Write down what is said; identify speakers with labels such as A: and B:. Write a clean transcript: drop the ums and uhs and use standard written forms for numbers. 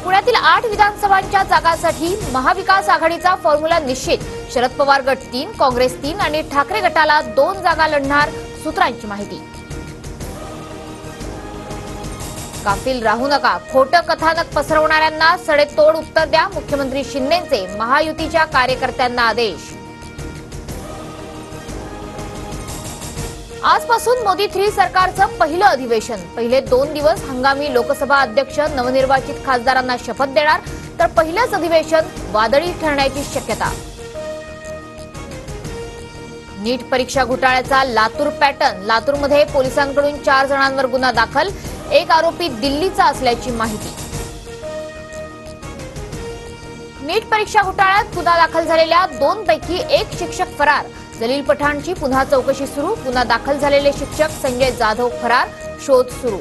A: पुण्यातील 8 विधानसभांच्या जागांसाठी महाविकास आघाडीचा फॉर्म्युला निश्चित। शरद पवार गट 3, काँग्रेस 3 आणि ठाकरे गटाला 2 जागा लढणार, सूत्रांची माहिती। गाफील राहू नका, खोटं कथानक पसरवणाऱ्यांना सडेतोड उत्तर द्या, मुख्यमंत्री शिंदेंचे महायुतीच्या कार्यकर्त्यांना आदेश। आजपासून मोदी 3 सरकारचं पहिलं अधिवेशन। पहिले 2 दिवस हंगामी लोकसभा अध्यक्ष नवनिर्वाचित खासदारांना शपथ देणार, तर पहिलंच अधिवेशन वादळी ठरण्याची शक्यता। नीट परीक्षा घोटाळ्याचा लातूर पॅटर्न। लातूरमध्ये पोलिसांकडून 4 जणांवर गुन्हा दाखल, एक आरोपी दिल्लीचा असल्याची माहिती। नीट परीक्षा घोटाळ्यात गुन्हा दाखल झालेल्या 2 पैकी एक शिक्षक फरार। जलील पठाणची पुन्हा चौकशी सुरू, गुन्हा दाखल झालेले शिक्षक संजय जाधव फरार, शोध सुरू।